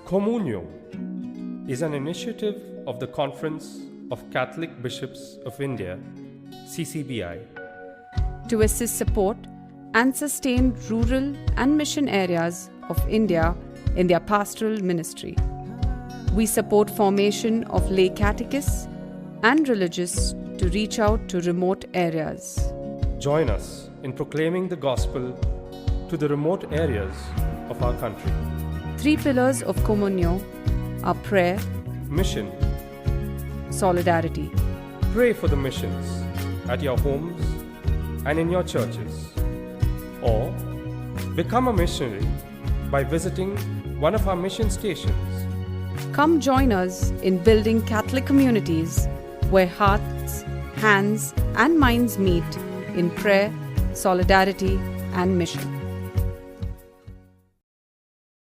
Communio is an initiative of the Conference of Catholic Bishops of India, CCBI, to assist support and sustain rural and mission areas of India in their pastoral ministry. We support formation of lay catechists and religious to reach out to remote areas. Join us in proclaiming the gospel to the remote areas of our country. 3 pillars of Communio are prayer, Mission. solidarity. Pray for the missions at your homes and in your churches. Or become a missionary by visiting one of our mission stations. Come join us in building Catholic communities where hearts, hands, and minds meet in prayer, solidarity, and mission.